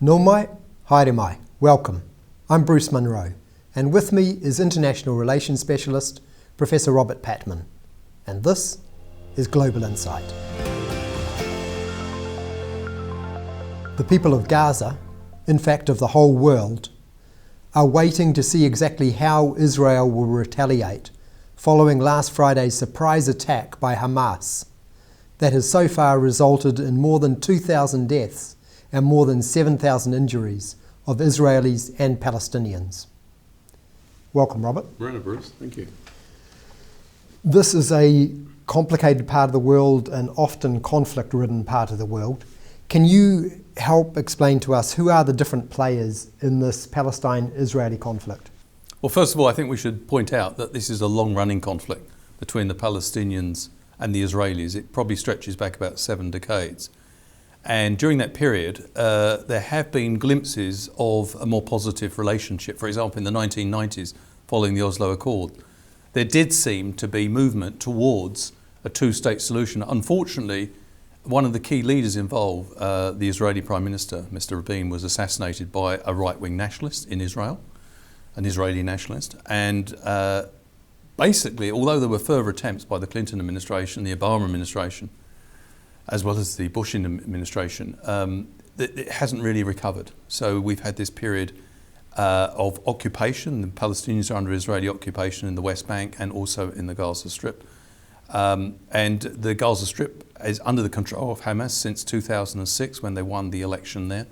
Nō mai, haere mai, welcome. I'm Bruce Munro, and with me is International Relations Specialist, Professor Robert Patman. And this is Global Insight. The people of Gaza, in fact of the whole world, are waiting to see exactly how Israel will retaliate following last Friday's surprise attack by Hamas that has so far resulted in more than 2,000 deaths and more than 7,000 injuries of Israelis and Palestinians. Welcome, Robert. Bruce, thank you. This is a complicated part of the world and often conflict-ridden part of the world. Can you help explain to us who are the different players in this Palestine-Israeli conflict? Well, first of all, I think we should point out that this is a long-running conflict between the Palestinians and the Israelis. It probably stretches back about 7 decades. And during that period, there have been glimpses of a more positive relationship. For example, in the 1990s, following the Oslo Accord, there did seem to be movement towards a two-state solution. Unfortunately, one of the key leaders involved, the Israeli Prime Minister, Mr. Rabin, was assassinated by a right-wing nationalist in Israel, an Israeli nationalist. And basically, although there were further attempts by the Clinton administration, the Obama administration, as well as the Bush administration, it hasn't really recovered. So we've had this period of occupation. The Palestinians are under Israeli occupation in the West Bank and also in the Gaza Strip. And the Gaza Strip is under the control of Hamas since 2006 when they won the election there.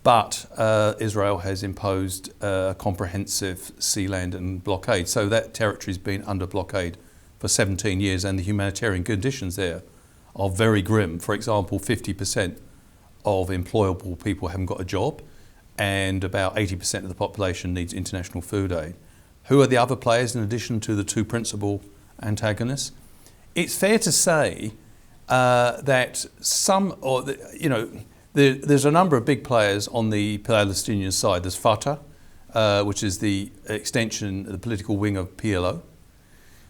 But Israel has imposed a comprehensive sea, land and blockade. So that territory's been under blockade for 17 years and the humanitarian conditions there are very grim. For example, 50% of employable people haven't got a job and about 80% of the population needs international food aid. Who are the other players in addition to the two principal antagonists? It's fair to say that there's a number of big players on the Palestinian side. There's Fatah, which is the extension, the political wing of PLO.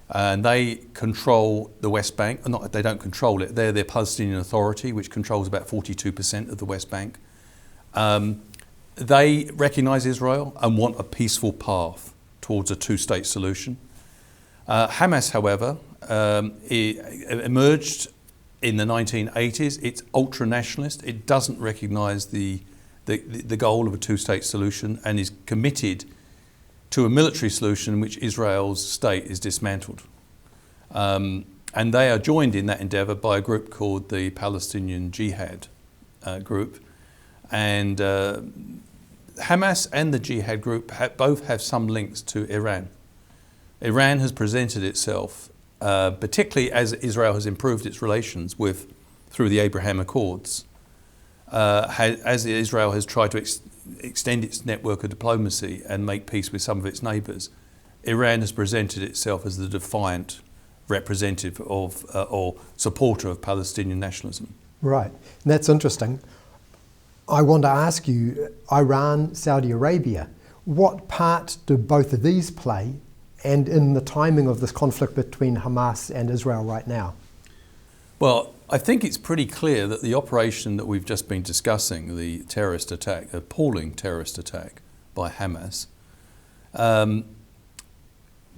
And they control the West Bank. They don't control it. They're the Palestinian Authority, which controls about 42% of the West Bank. They recognise Israel and want a peaceful path towards a two-state solution. Hamas, however, it emerged in the 1980s. It's ultra-nationalist. It doesn't recognise the goal of a two-state solution and is committed to a military solution in which Israel's state is dismantled. And they are joined in that endeavour by a group called the Palestinian Jihad group. And Hamas and the Jihad group both have some links to Iran. Iran has presented itself, particularly as Israel has improved its relations through the Abraham Accords, as Israel has tried to extend its network of diplomacy and make peace with some of its neighbours. Iran has presented itself as the defiant representative of or supporter of Palestinian nationalism. Right, and that's interesting. I want to ask you, Iran, Saudi Arabia, what part do both of these play and in the timing of this conflict between Hamas and Israel right now? Well, I think it's pretty clear that the operation that we've just been discussing, the terrorist attack, appalling terrorist attack by Hamas,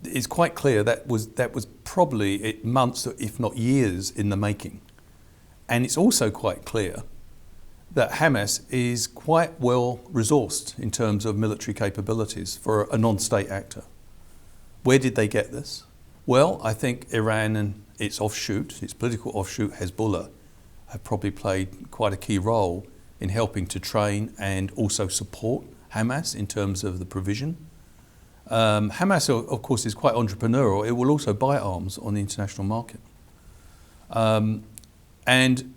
it's quite clear that was probably months, if not years, in the making. And it's also quite clear that Hamas is quite well resourced in terms of military capabilities for a non-state actor. Where did they get this? Well, I think Iran and its offshoot, its political offshoot, Hezbollah, have probably played quite a key role in helping to train and also support Hamas in terms of the provision. Hamas, of course, is quite entrepreneurial. It will also buy arms on the international market. And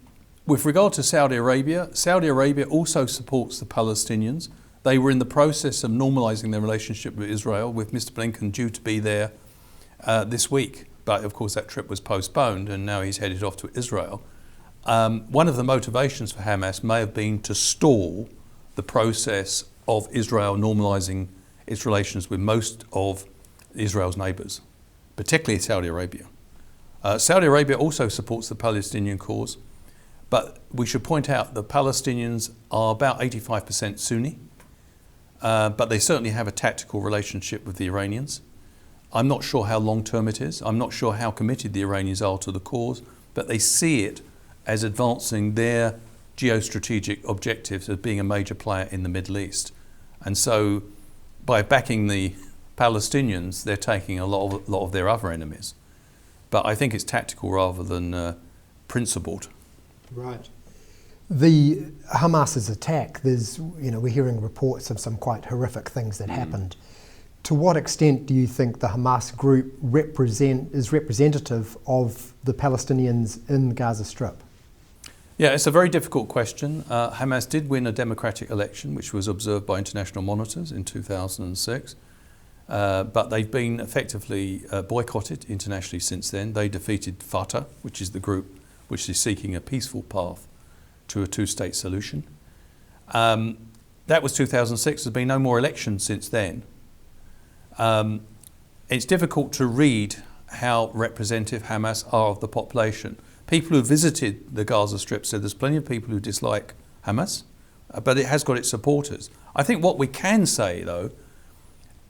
with regard to Saudi Arabia also supports the Palestinians. They were in the process of normalising their relationship with Israel, with Mr. Blinken due to be there this week. But of course that trip was postponed and now he's headed off to Israel. One of the motivations for Hamas may have been to stall the process of Israel normalising its relations with most of Israel's neighbours, particularly Saudi Arabia. Saudi Arabia also supports the Palestinian cause, But we should point out the Palestinians are about 85% Sunni, but they certainly have a tactical relationship with the Iranians. I'm not sure how long-term it is. I'm not sure how committed the Iranians are to the cause, but they see it as advancing their geostrategic objectives as being a major player in the Middle East. And so by backing the Palestinians, they're taking a lot of their other enemies. But I think it's tactical rather than principled. Right. The Hamas's attack, we're hearing reports of some quite horrific things that happened. To what extent do you think the Hamas group is representative of the Palestinians in the Gaza Strip? Yeah, it's a very difficult question. Hamas did win a democratic election, which was observed by international monitors in 2006. But they've been effectively boycotted internationally since then. They defeated Fatah, which is the group which is seeking a peaceful path to a two-state solution. That was 2006. There's been no more elections since then. It's difficult to read how representative Hamas are of the population. People who visited the Gaza Strip said there's plenty of people who dislike Hamas, but it has got its supporters. I think what we can say, though,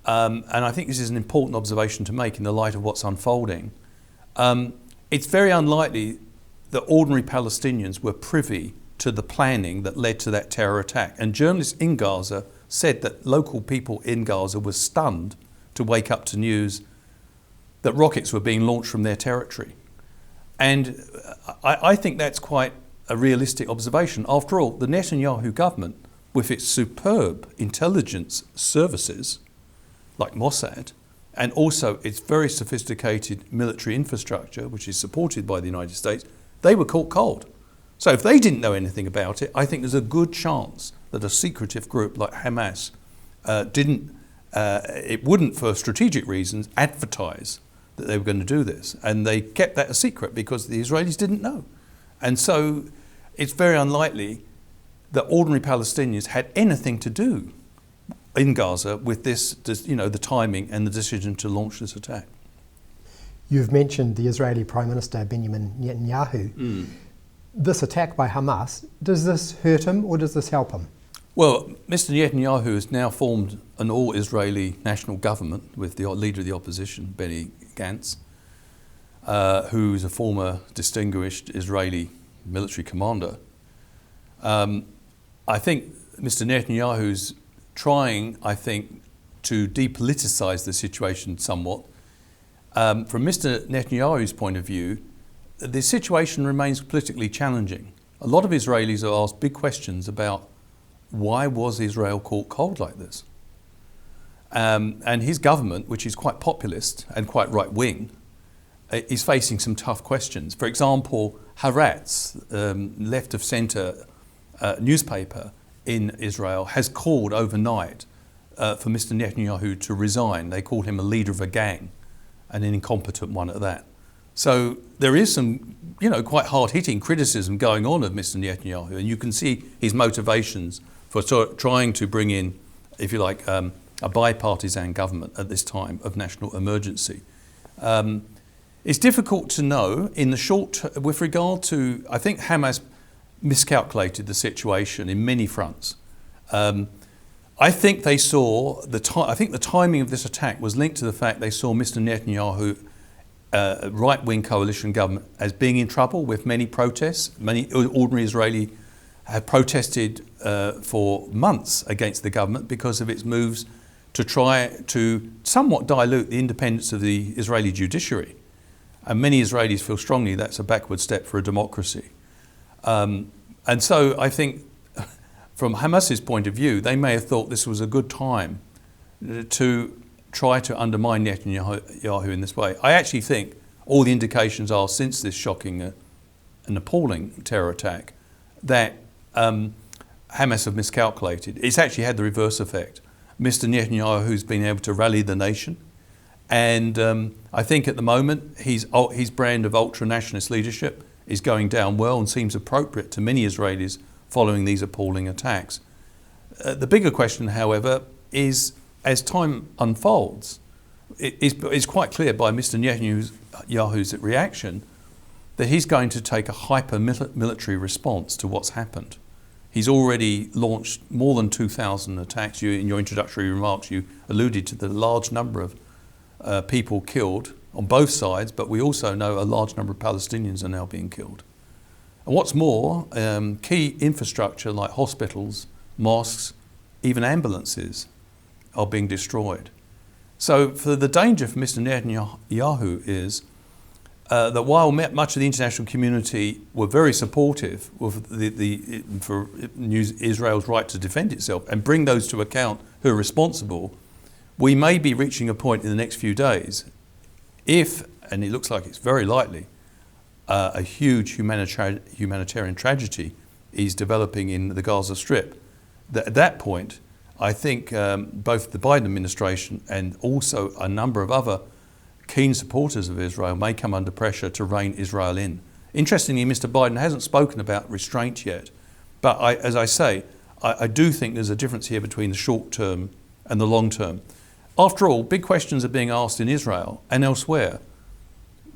and I think this is an important observation to make in the light of what's unfolding, it's very unlikely that ordinary Palestinians were privy to the planning that led to that terror attack. And journalists in Gaza said that local people in Gaza were stunned to wake up to news that rockets were being launched from their territory. And I think that's quite a realistic observation. After all, the Netanyahu government, with its superb intelligence services, like Mossad, and also its very sophisticated military infrastructure, which is supported by the United States, they were caught cold. So if they didn't know anything about it, I think there's a good chance that a secretive group like Hamas wouldn't, for strategic reasons, advertise that they were going to do this. And they kept that a secret because the Israelis didn't know. And so it's very unlikely that ordinary Palestinians had anything to do in Gaza with this, the timing and the decision to launch this attack. You've mentioned the Israeli Prime Minister Benjamin Netanyahu. This attack by Hamas, does this hurt him or does this help him? Well, Mr. Netanyahu has now formed an all-Israeli national government with the leader of the opposition, Benny Gantz, who's a former distinguished Israeli military commander. I think Mr. Netanyahu's trying, to depoliticize the situation somewhat. From Mr. Netanyahu's point of view, the situation remains politically challenging. A lot of Israelis are asked big questions about why was Israel caught cold like this? And his government, which is quite populist and quite right-wing, is facing some tough questions. For example, Haaretz, left-of-centre newspaper in Israel, has called overnight for Mr. Netanyahu to resign. They called him a leader of a gang, and an incompetent one at that. So there is some, quite hard-hitting criticism going on of Mr. Netanyahu, and you can see his motivations for trying to bring in, if you like, a bipartisan government at this time of national emergency. It's difficult to know in the short term, with regard to, I think Hamas miscalculated the situation in many fronts. I think they saw I think the timing of this attack was linked to the fact they saw Mr. Netanyahu, right-wing coalition government, as being in trouble with many protests. Many ordinary Israeli have protested for months against the government because of its moves to try to somewhat dilute the independence of the Israeli judiciary. And many Israelis feel strongly that's a backward step for a democracy. And so I think from Hamas's point of view, they may have thought this was a good time to try to undermine Netanyahu in this way. I actually think all the indications are, since this shocking and appalling terror attack, that Hamas have miscalculated. It's actually had the reverse effect. Mr. Netanyahu's been able to rally the nation, and I think at the moment his brand of ultra-nationalist leadership is going down well and seems appropriate to many Israelis following these appalling attacks. The bigger question, however, is as time unfolds, it's quite clear by Mr. Netanyahu's reaction that he's going to take a hyper-military response to what's happened. He's already launched more than 2,000 attacks. In your introductory remarks, you alluded to the large number of people killed on both sides, but we also know a large number of Palestinians are now being killed. And what's more, key infrastructure like hospitals, mosques, even ambulances are being destroyed. So for the danger for Mr. Netanyahu is that while much of the international community were very supportive of for Israel's right to defend itself and bring those to account who are responsible, we may be reaching a point in the next few days if, and it looks like it's very likely, a huge humanitarian tragedy is developing in the Gaza Strip. At that point, I think both the Biden administration and also a number of other keen supporters of Israel may come under pressure to rein Israel in. Interestingly, Mr. Biden hasn't spoken about restraint yet, but as I say, I do think there's a difference here between the short term and the long term. After all, big questions are being asked in Israel and elsewhere.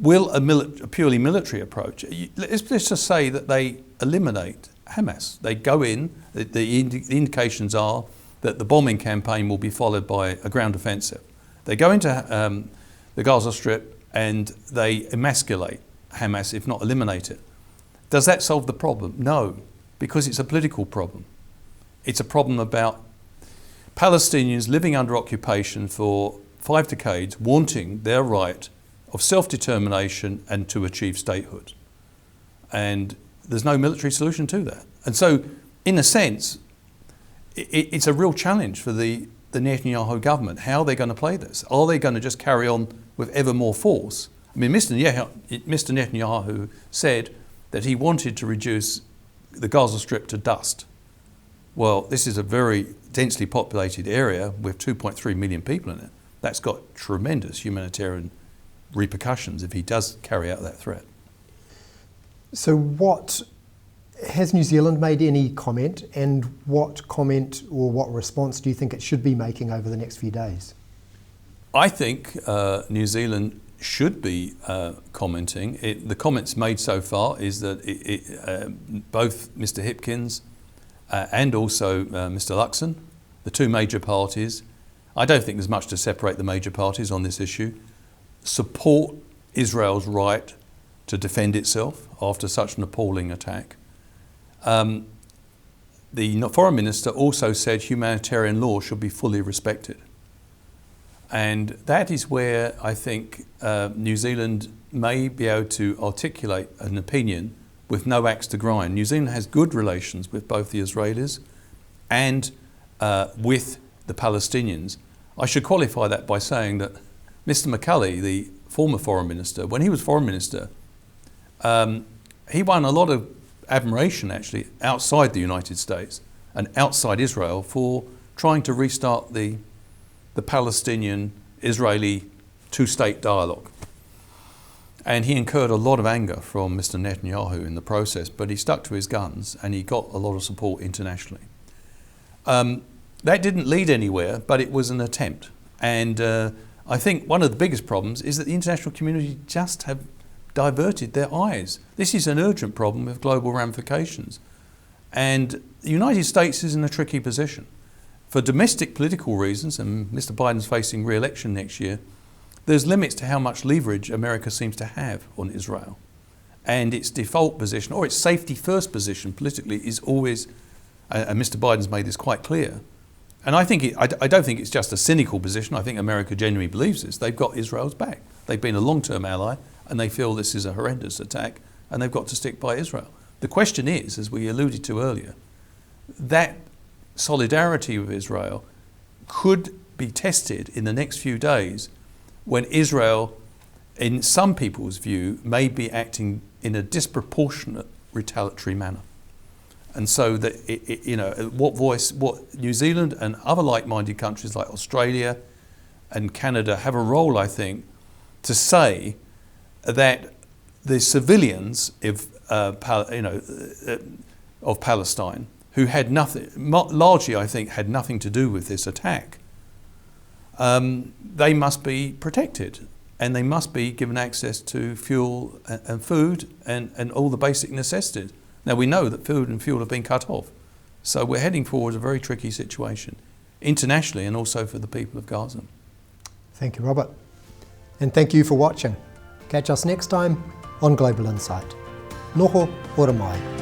Will a purely military approach, let's just say that they eliminate Hamas. They go in, the indications are that the bombing campaign will be followed by a ground offensive. They go into the Gaza Strip and they emasculate Hamas, if not eliminate it. Does that solve the problem? No, because it's a political problem. It's a problem about Palestinians living under occupation for 5 decades, wanting their right of self-determination and to achieve statehood. And there's no military solution to that. And so, in a sense, it's a real challenge for the Netanyahu government. How are they going to play this? Are they going to just carry on with ever more force? I mean, Mr. Netanyahu said that he wanted to reduce the Gaza Strip to dust. Well, this is a very densely populated area with 2.3 million people in it. That's got tremendous humanitarian repercussions if he does carry out that threat. So has New Zealand made any comment, and what comment or what response do you think it should be making over the next few days? I think New Zealand should be commenting. The comments made so far is that both Mr. Hipkins and also Mr. Luxon, the two major parties, I don't think there's much to separate the major parties on this issue, support Israel's right to defend itself after such an appalling attack. The foreign minister also said humanitarian law should be fully respected. And that is where I think New Zealand may be able to articulate an opinion with no axe to grind. New Zealand has good relations with both the Israelis and with the Palestinians. I should qualify that by saying that Mr. McCulley, the former foreign minister, when he was foreign minister, he won a lot of admiration actually outside the United States and outside Israel for trying to restart the Palestinian-Israeli two-state dialogue. And he incurred a lot of anger from Mr. Netanyahu in the process, but he stuck to his guns and he got a lot of support internationally. That didn't lead anywhere, but it was an attempt. And I think one of the biggest problems is that the international community just have diverted their eyes. This is an urgent problem with global ramifications. And the United States is in a tricky position. For domestic political reasons, and Mr. Biden's facing re-election next year, there's limits to how much leverage America seems to have on Israel. And its default position, or its safety first position politically, is always, and Mr. Biden's made this quite clear, and I don't think it's just a cynical position. I think America genuinely believes this. They've got Israel's back. They've been a long-term ally, and they feel this is a horrendous attack, and they've got to stick by Israel. The question is, as we alluded to earlier, that solidarity with Israel could be tested in the next few days when Israel, in some people's view, may be acting in a disproportionate retaliatory manner. And so that, what New Zealand and other like-minded countries like Australia and Canada have a role, I think, to say that the civilians of Palestine, who had nothing, largely I think had nothing to do with this attack, they must be protected. and they must be given access to fuel and food and all the basic necessities. Now we know that food and fuel have been cut off, so we're heading towards a very tricky situation, internationally and also for the people of Gaza. Thank you, Robert. And thank you for watching. Catch us next time on Global Insight. Noho ora mai.